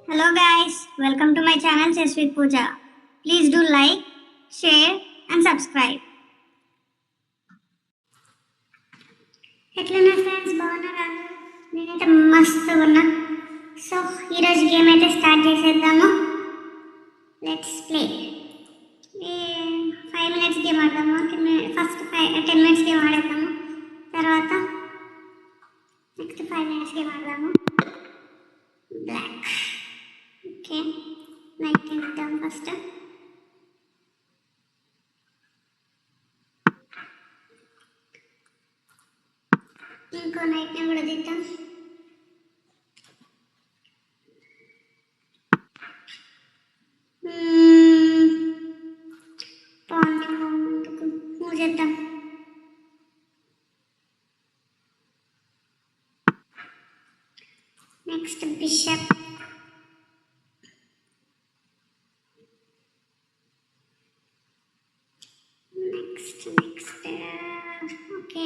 Hello guys, welcome to my channel Chess with Pooja. Please do like, share and subscribe. ఎట్లున్నా friends బాగున్నారా? నేనైతే మస్తు ఉన్నా. So ఈరోజు గేమ్ అయితే స్టార్ట్ చేసేద్దాము. Let's play. 5 minutes గేమ్ ఆడదాము. ఫస్ట్ 10 minutes గేమ్ ఆడేద్దాము. తర్వాత నెక్స్ట్ 5 minutes గేమ్ ఆడదాము. బ్లాక్. ఓకే, నైట్ ఇద్దాం ఫస్ట్. ఇంకో నైట్ని కూడా తీద్దాం. పాన్ని ముందుకు మూవ్ చేద్దాం. Next bishop. Next okay,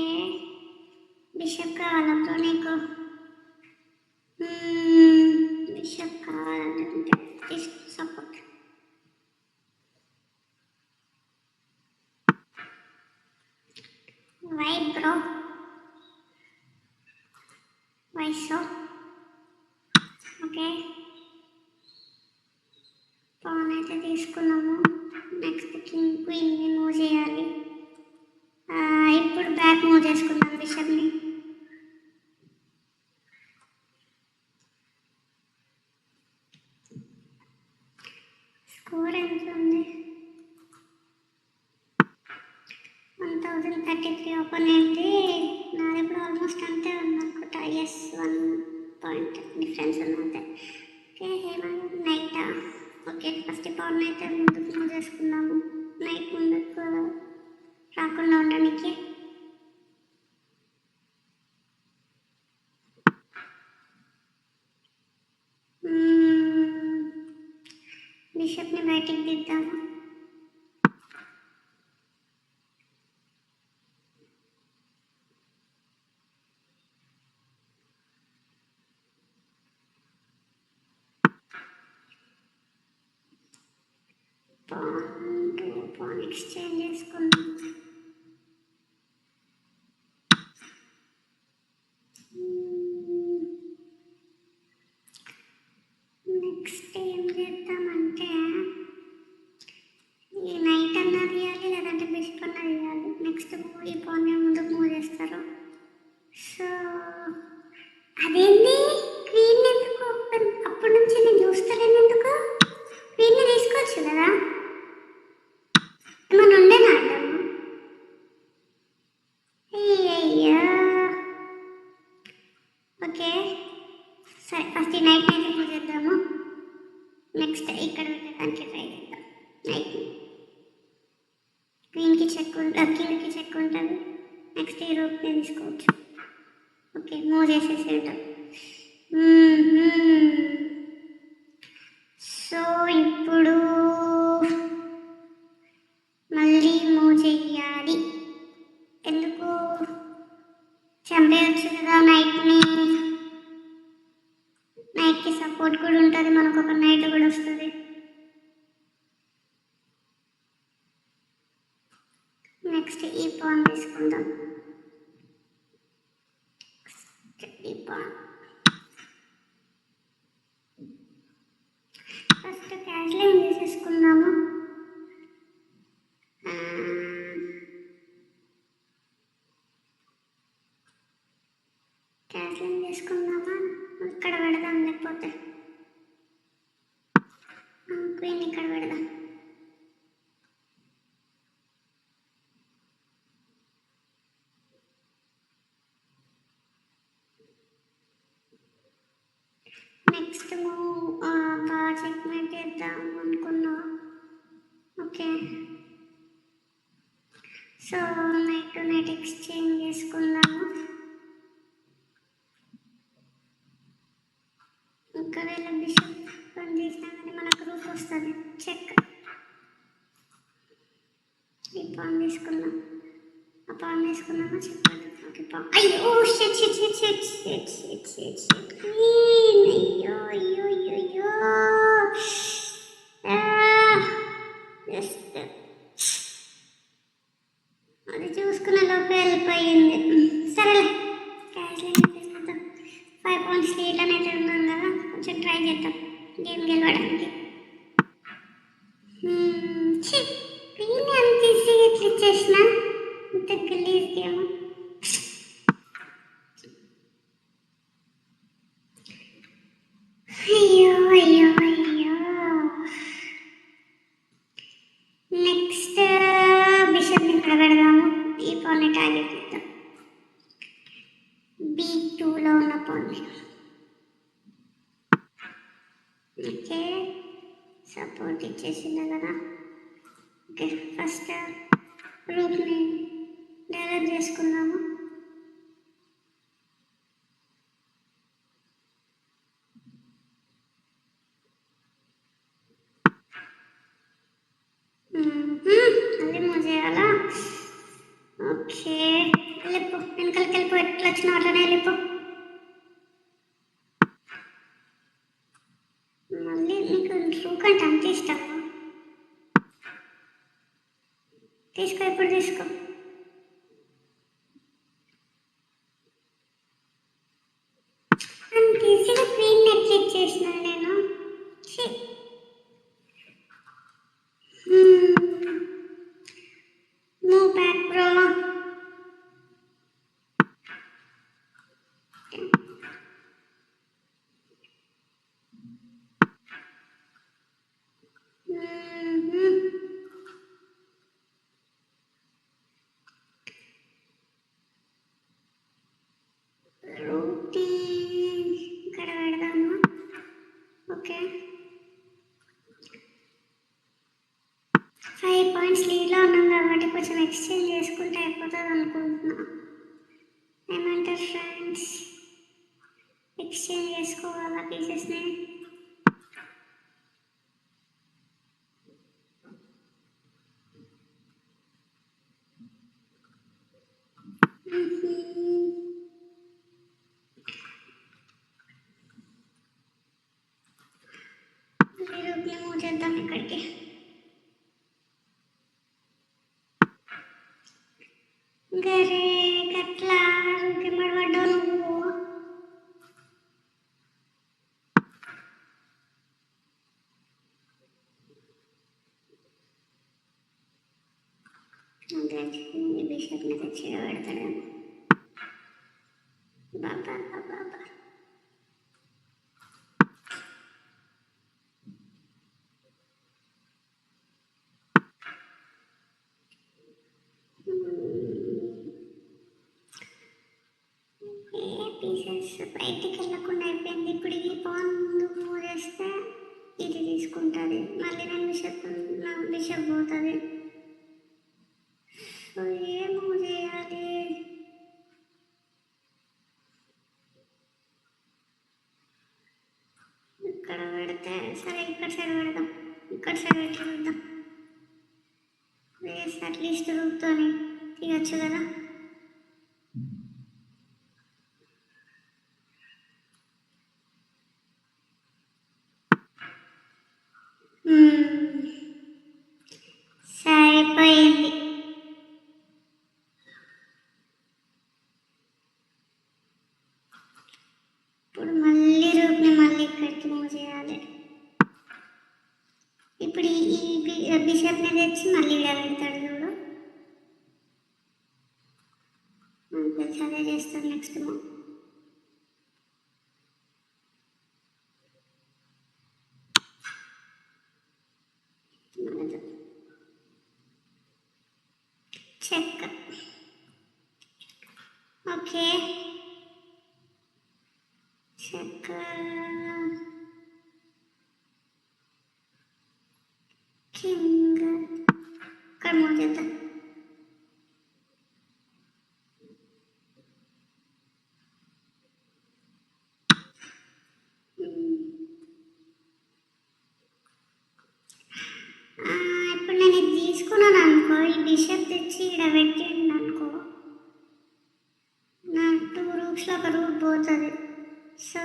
bishop కావాలప్పుడు నీకు బిషప్ కావాలంటే తీసుకో support. Why bro, why so? Okay, pawn అయితే తీసుకున్నాము. నెక్స్ట్ కింగ్ క్వీన్ని మూవ్ చేయాలి. ఇప్పుడు బ్యాక్ మూవ్ చేసుకుందాం బిషప్ని. స్కోర్ ఎంత ఉంది? 1033 ఓపెన్ అయింది. నాది ఇప్పుడు ఆల్మోస్ట్ అంతే ఉంది అనుకుంటా. ఎస్, 1 పాయింట్ డిఫరెన్స్ ఉన్నది. Okay, night. Okay, first pan అయితే ముందుకు మూవ్ చేసుకున్నాము. నైట్ ముందుకు రాకుండా ఉండడానికి. బిషప్ని బయటికి దిద్దాము. పాన్ ఎక్స్చేంజ్ చేసుకుందాం. నెక్స్ట్ ఏం చేద్దామంటే ఈ నైట్ అన్నా తీయాలి, లేదంటే బిషప్ అన్నా తీయాలి. నెక్స్ట్ ఈ పాన్ ముందుకు మూవ్ చేస్తారు. సో అదేంటి క్వీన్ ఎందుకు? అప్పటి నుంచి నేను చూస్తలేను. ఎందుకు క్వీన్ని తీసుకోవచ్చు కదా? ఏమన్నా ఉండేనా అడ్డము? అయ్యా, ఓకే సరే, ఫస్ట్ ఈ నైట్ అయితే మూవ్ చేద్దాము. నెక్స్ట్ ఇక్కడ పెట్టడానికి ట్రై చేద్దాం. నైట్ని క్వీన్కి చెక్ కింగ్కి చెక్ ఉంటుంది. నెక్స్ట్ ఈ రూప్ని తీసుకోవచ్చు. Okay, move చేసేసేద్దాం. సో ఇప్పుడు మళ్ళీ మూవ్ చెయ్యాలి. ఎందుకు? చంపేయచ్చు కదా నైట్ని. నైట్కి సపోర్ట్ కూడా ఉంటుంది, మనకు ఒక నైట్ కూడా వస్తుంది. నెక్స్ట్ ఈ పాన్ తీసుకుందాం. ఈ పాన్ ఫస్ట్ క్యాస్లింగ్ చేసేసుకుందాము. క్యాస్లింగ్ చేసుకుందామా? ఇక్కడ పెడదాం, లేకపోతే క్వీన్ ఇక్కడ పెడదాం. నెక్స్ట్ చెక్మేట్ చేద్దాం అనుకున్నా. Okay, so night to night exchange చేసుకుందాము. ఒకవేళ బిషప్ పని చేసినా కానీ మనకు రూప్ వస్తుంది. చెక్. ఈ పాన్ తీసుకుందాం. ఆ పాన్ తీసుకున్నామా? చెప్పండి. Okay, pawn. అయ్యో shit shit shit shit shit shit shit shit. అయ్యో అయ్యో అయ్యో అయ్యో. ట్రై చేద్దాం గేమ్ గెలవడానికి. క్వీన్ అంత ఈజీగా ఎట్లా ఇచ్చేసిన, ఇంత గలీజ్ గేమ్. అయ్యో అయ్యో అయ్యో. నెక్స్ట్ బిషప్ని ఇక్కడ పెడదాము, ఈ పాన్ని టార్గెట్ చేద్దాం. B2లో ఉన్న పాన్ని. ఓకే సపోర్ట్ ఇచ్చేసింది కదా. ఓకే ఫస్ట్ రూట్ని డెవలప్ చేసుకుందాము. అదే మూవ్ చేయాలా? ఓకే వెళ్ళిపో, వెనకాలకి వెళ్ళిపో, ఎట్లా వచ్చినా అట్లనే వెళ్ళిపో. మళ్ళీ నీకు రూక్ అంటే అంత ఇష్టమా? తీసుకో, ఇప్పుడు తీసుకో. అంత ఈజీగా క్వీన్ ఎట్లా ఇచ్చేసిన నేను. Move back bro. ఇక్కడ పెడదాము. ఓకే 5 పాయింట్స్ లీడ్లో ఉన్నాం కాబట్టి కొంచెం ఎక్స్చేంజ్ చేసుకుంటే అయిపోతుంది అనుకుంటున్నా. ఏమంటారు ఫ్రెండ్స్? ఎక్స్చేంజ్ చేసుకోవాలా పీసెస్ని? రూప్ని మూవ్ చేద్దాం ఇక్కడికి. గరే గట్లా రూప్కి మడబడ్డావు నువ్వు. బిషప్ని తెచ్చి పెడతాడేమో. బాబా బాబా పీసెస్ బయటికి వెళ్ళకుండా అయిపోయింది. ఇప్పుడు ఈ పాన్ ముందుకు మూవ్ చేస్తే ఇది తీసుకుంటుంది, మళ్ళీ నేను బిషప్ పోతుంది. సో ఏం మూవ్ చేయాలి? ఇక్కడ పెడితే సరే, ఇక్కడ సైడ్ పెడదాం. ఇక్కడ సైడ్ పెట్టి చూద్దాం. వేసి అట్లీస్ట్ రూప్తోని తీయచ్చు కదా. సరిపోయింది. ఇప్పుడు మళ్ళీ రూప్ని మళ్ళీ ఇక్కడికి మూవ్ చేయాలి. ఇప్పుడు ఈ బిషప్ని తెచ్చి మళ్ళీ ఇలా పెడతాడు చూడు. అదే చేస్తాడు next move. Check. Okay check. King ఇక్కడ మూవ్ చేద్దాం. ఇప్పుడు నేను ఇది తీసుకున్నాను అనుకో, ఈ బిషప్ తెచ్చి ఇక్కడ పెట్టిండు అనుకో, నా 2 రూట్స్లో ఒక రూట్ పోతుంది. సో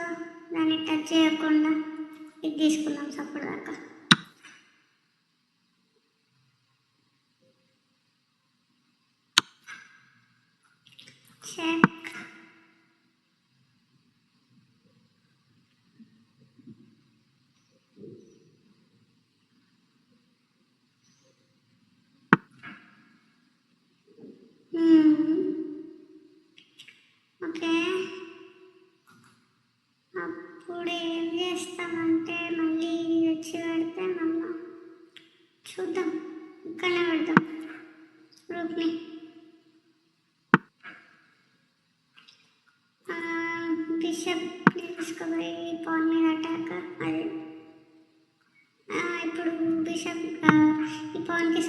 దాన్ని టచ్ చేయకుండా ఇది తీసుకున్నాం సపోర్ట్ దాకా. చెక్.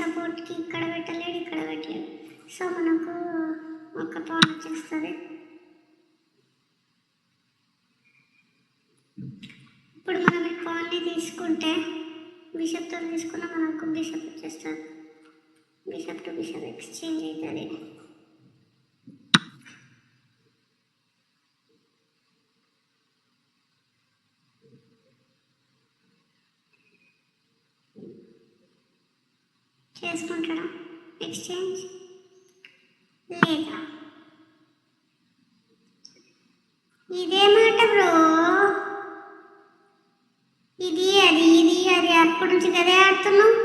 సపోర్ట్కి ఇక్కడ పెట్టలేడు, ఇక్కడ పెట్టలేడు. సో మనకు ఒక పాన్ వచ్చేస్తుంది. ఇప్పుడు మనం ఈ పాన్ని తీసుకుంటే బిషప్తో తీసుకున్న మనకు బిషప్ వచ్చేస్తుంది. బిషప్ టు బిషప్ ఎక్స్చేంజ్ అవుతుంది. చేసుకుంటాడా ఎక్స్చేంజ్ లేదా? ఇదే మాట బ్రో, ఇది అది ఇది అది అప్పటి నుంచి కదే ఆడుతున్నావు.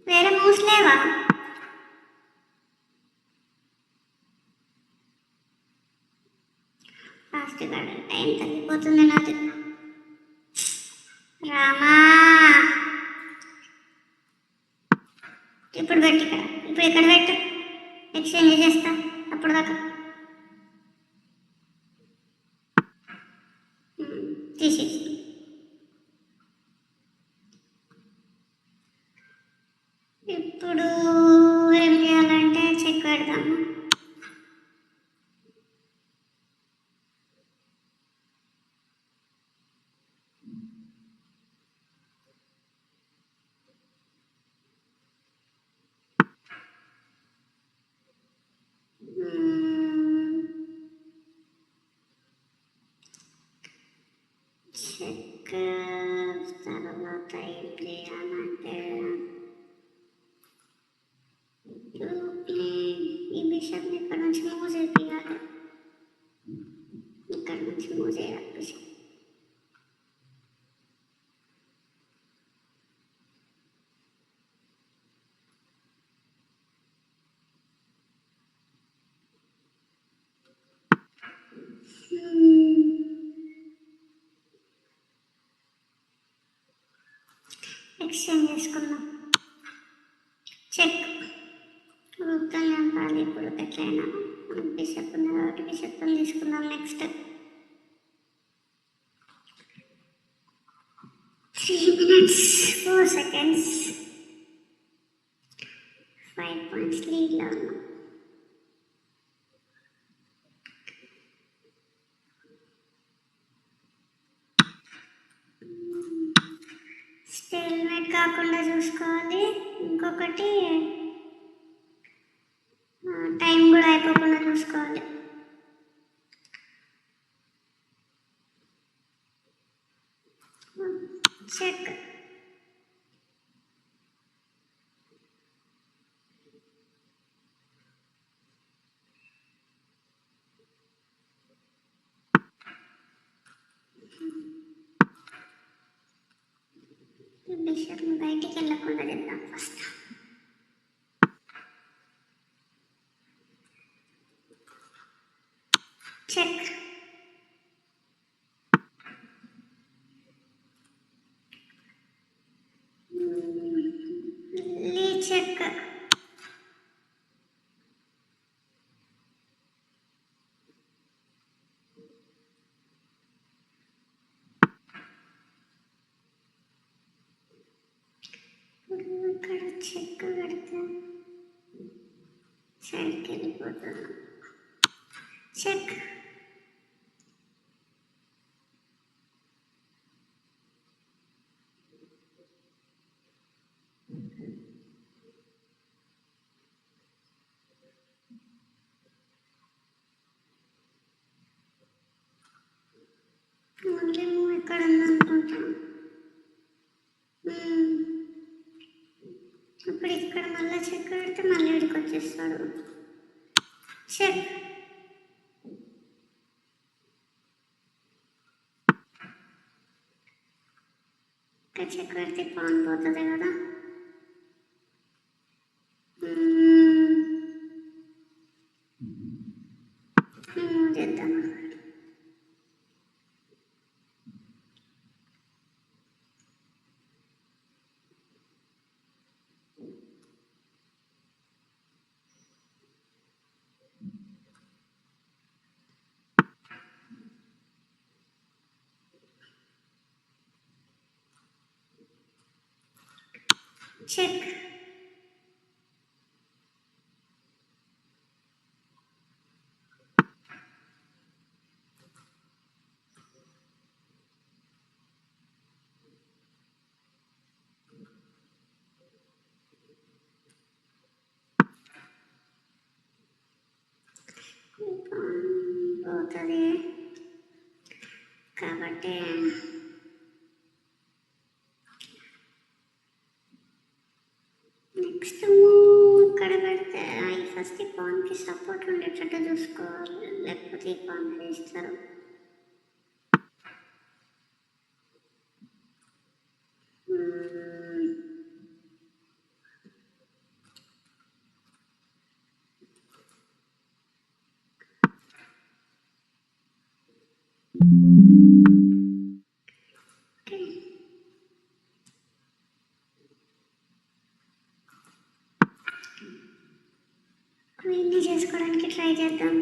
వేరే మూవ్స్ లేవా? ఫాస్ట్గా టైం తగ్గిపోతుంది నాది. రామా ఇప్పుడు పెట్టి ఇక్కడ, ఇప్పుడు ఇక్కడ పెట్టు, ఎక్స్చేంజ్ చేస్తా అప్పుడు దాకా. తీసేసి ఇప్పుడు ఏం చేయాలంటే చెక్ పెడదాము. చెక్ తర్వాత ఏం చేయాలంటే ఈ బిషప్ని ఇక్కడ నుంచి మూవ్ చేయాలి, ఇక్కడ నుంచి మూవ్ చేయాలి బిషప్. ఎక్స్చేంజ్ చేసుకుందాం. చెక్ రూప్తో నింపాలి. ఇప్పుడు ఎట్లయినా మనకు బిషప్ ఉంది కాబట్టి బిషప్తో తీసుకుందాం. నెక్స్ట్ 3 minutes 4 seconds 5 points లీడ్లో ఉన్నాం. స్టేల్మేట్ కాకుండా చూసుకోవాలి. ఇంకొకటి టైం కూడా అయిపోకుండా చూసుకోవాలి. చెక్ బిషప్ని బయటికి వెళ్ళకుండా చేద్దాం ఫస్ట్. చెక్ లీ చెక్ ఇక్కడ చెక్ పెడితే సైడ్కి వెళ్ళిపోతుంది. చెక్ మళ్ళీ మూవ్ ఇక్కడ ఉందనుకుంటాను. ఇప్పుడు ఇక్కడ మళ్ళీ చెక్ పెడితే మళ్ళీ ఇక్కడికి వచ్చేస్తాడు. చెక్ ఇక్కడ చెక్ పెడితే పాన్ పోతుంది కదా. మూవ్ చేద్దాం. చెక్. పోతుంది కాబట్టి నెక్స్ట్ ఇక్కడ పెడితే ఈ ఫస్ట్ ఈ పాన్కి సపోర్ట్ ఉండేటట్టు చూసుకోవాలి, లేకపోతే ఈ పాన్ వేస్తారు. క్వీన్ని చేసుకోవడానికి ట్రై చేద్దాం.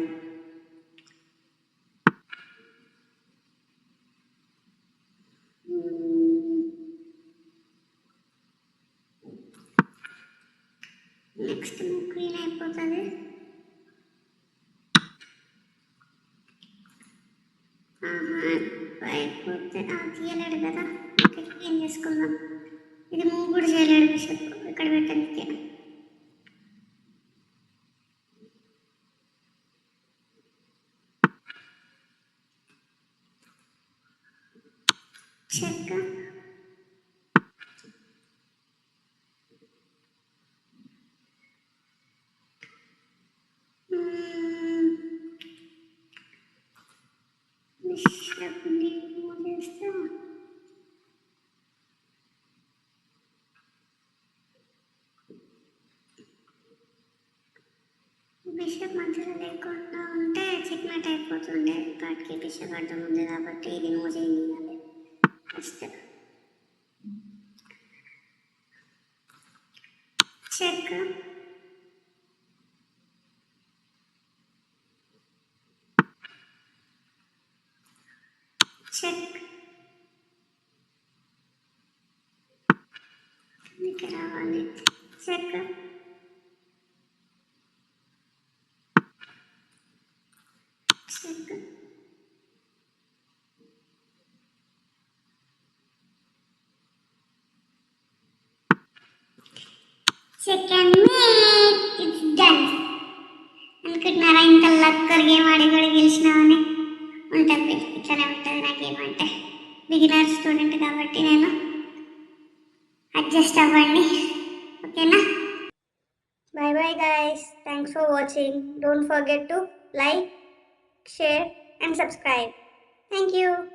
నెక్స్ట్ క్వీన్ అయిపోతుంది. అయిపోతే తీయలేడు కదా, ఓకే క్లీన్ చేసుకుందాం. ఇది మూవ్ కూడా చేయలేడు బిషప్ ఇక్కడ పెట్టడానికి. చెక్. బిషప్ని మూవ్ చేస్తా. బిషప్ మధ్యలో లేకుండా ఉంటే చెక్మేట్ అయిపోతుండే. వాటికి బిషప్ అడ్డం ఉంది కాబట్టి ఇది మూవ్ చేయాలి ఫస్ట్. చెక్. చెక్. ఇక్కడ రావాలి. Check. Check. Checkmate. It's done. అనుకుంటున్నారా ఇంకా లక్ గేమ్ ఆడి కూడా గెలిచినామని? ఉంటుంది, ఇట్లానే ఉంటుంది నా గేమ్ అంటే. బిగినర్ స్టూడెంట్ కాబట్టి నేను అడ్జస్ట్ అవ్వండి, ఓకేనా? Bye bye guys. Thanks for watching. Don't forget to like, share and subscribe. Thank you.